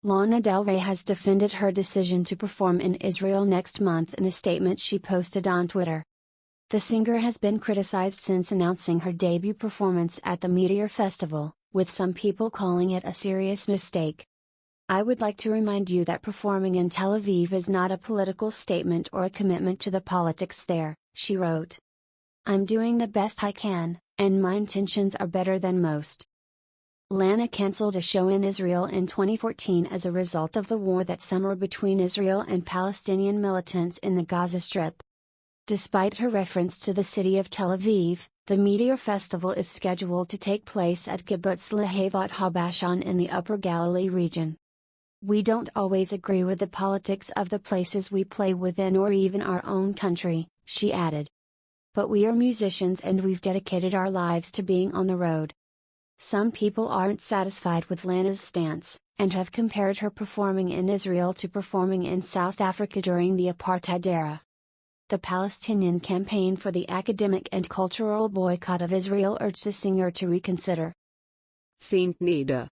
Lana Del Rey has defended her decision to perform in Israel next month in a statement she posted on Twitter. The singer has been criticized since announcing her debut performance at the Meteor Festival, with some people calling it a serious mistake. "I would like to remind you that performing in Tel Aviv is not a political statement or a commitment to the politics there," she wrote. "I'm doing the best I can, and my intentions are better than most." Lana cancelled a show in Israel in 2014 as a result of the war that summer between Israel and Palestinian militants in the Gaza Strip. Despite her reference to the city of Tel Aviv, the Meteor Festival is scheduled to take place at Kibbutz Lehavot HaBashan in the Upper Galilee region. "We don't always agree with the politics of the places we play within or even our own country," she added. "But we are musicians and we've dedicated our lives to being on the road." Some people aren't satisfied with Lana's stance, and have compared her performing in Israel to performing in South Africa during the apartheid era. The Palestinian Campaign for the Academic and Cultural Boycott of Israel urged the singer to reconsider. Saint Nada.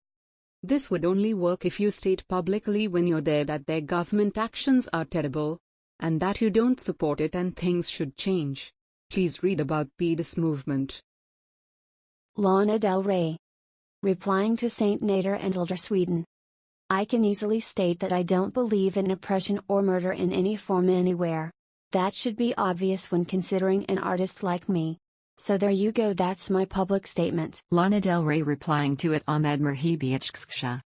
This would only work if you state publicly when you're there that their government actions are terrible, and that you don't support it and things should change. Please read about peace movement. Lana Del Rey. Replying to Saint Nader and Elder Sweden. "I can easily state that I don't believe in oppression or murder in any form anywhere. That should be obvious when considering an artist like me. So there you go, that's my public statement." Lana Del Rey replying to it Ahmed Merhibiachksha.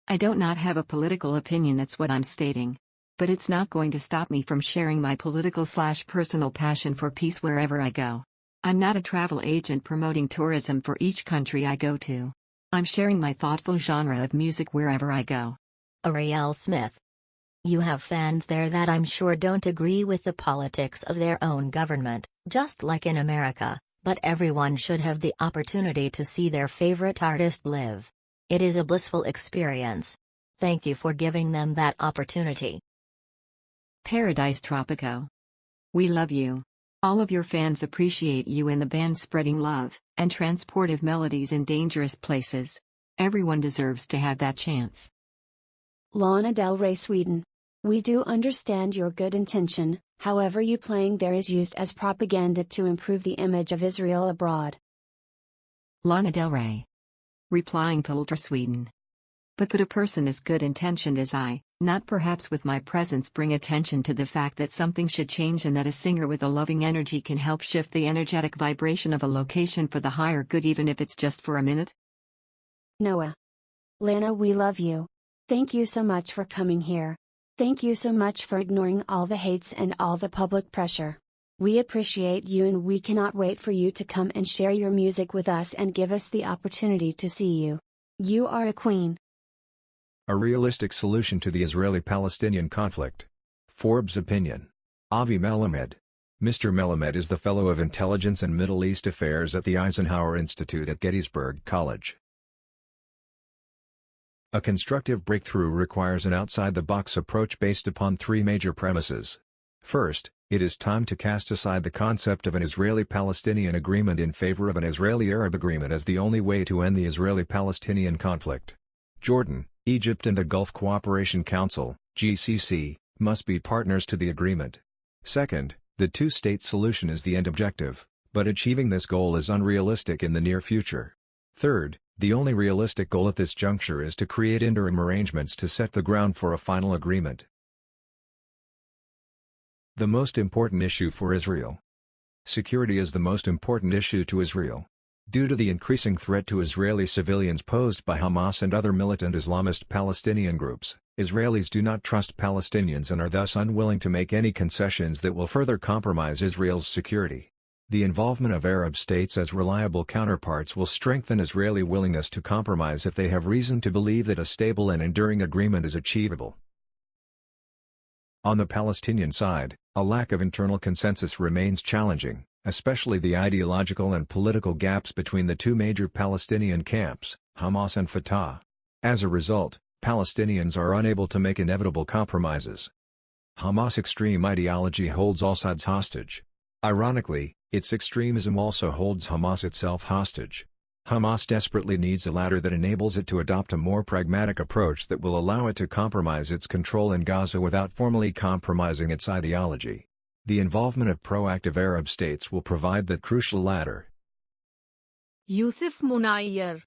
"I don't not have a political opinion, that's what I'm stating. But it's not going to stop me from sharing my political/personal passion for peace wherever I go. I'm not a travel agent promoting tourism for each country I go to. I'm sharing my thoughtful genre of music wherever I go." Ariel Smith. "You have fans there that I'm sure don't agree with the politics of their own government, just like in America, but everyone should have the opportunity to see their favorite artist live. It is a blissful experience. Thank you for giving them that opportunity." Paradise Tropico. "We love you. All of your fans appreciate you and the band spreading love and transportive melodies in dangerous places. Everyone deserves to have that chance." Lana Del Rey Sweden. "We do understand your good intention, however you playing there is used as propaganda to improve the image of Israel abroad." Lana Del Rey. Replying to Elder Sweden. "But could a person as good intentioned as I, not perhaps with my presence, bring attention to the fact that something should change and that a singer with a loving energy can help shift the energetic vibration of a location for the higher good, even if it's just for a minute?" Noah. "Lana, we love you. Thank you so much for coming here. Thank you so much for ignoring all the hates and all the public pressure. We appreciate you and we cannot wait for you to come and share your music with us and give us the opportunity to see you. You are a queen." A realistic solution to the Israeli-Palestinian conflict. Forbes opinion. Avi Melamed. Mr. Melamed is the Fellow of Intelligence and Middle East Affairs at the Eisenhower Institute at Gettysburg College. A constructive breakthrough requires an outside-the-box approach based upon three major premises. First, it is time to cast aside the concept of an Israeli-Palestinian agreement in favor of an Israeli-Arab agreement as the only way to end the Israeli-Palestinian conflict. Jordan, Egypt and the Gulf Cooperation Council, GCC, must be partners to the agreement. Second, the two-state solution is the end objective, but achieving this goal is unrealistic in the near future. Third, the only realistic goal at this juncture is to create interim arrangements to set the ground for a final agreement. The most important issue for Israel. Security is the most important issue to Israel. Due to the increasing threat to Israeli civilians posed by Hamas and other militant Islamist Palestinian groups, Israelis do not trust Palestinians and are thus unwilling to make any concessions that will further compromise Israel's security. The involvement of Arab states as reliable counterparts will strengthen Israeli willingness to compromise if they have reason to believe that a stable and enduring agreement is achievable. On the Palestinian side, a lack of internal consensus remains challenging, especially the ideological and political gaps between the two major Palestinian camps, Hamas and Fatah. As a result, Palestinians are unable to make inevitable compromises. Hamas' extreme ideology holds all sides hostage. Ironically, its extremism also holds Hamas itself hostage. Hamas desperately needs a ladder that enables it to adopt a more pragmatic approach that will allow it to compromise its control in Gaza without formally compromising its ideology. The involvement of proactive Arab states will provide that crucial ladder. Yusuf Munayyer.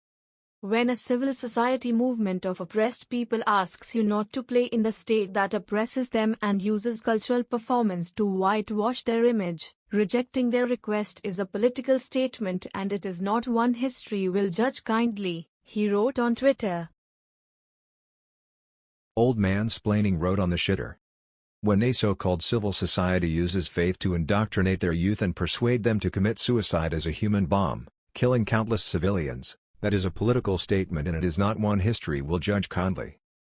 When a civil society movement of oppressed people asks you not to play in the state that oppresses them and uses cultural performance to whitewash their image, rejecting their request is a political statement and it is not one history will judge kindly, he wrote on Twitter. Old man splaining wrote on the shitter. When a so-called civil society uses faith to indoctrinate their youth and persuade them to commit suicide as a human bomb, killing countless civilians, that is a political statement and it is not one history will judge kindly.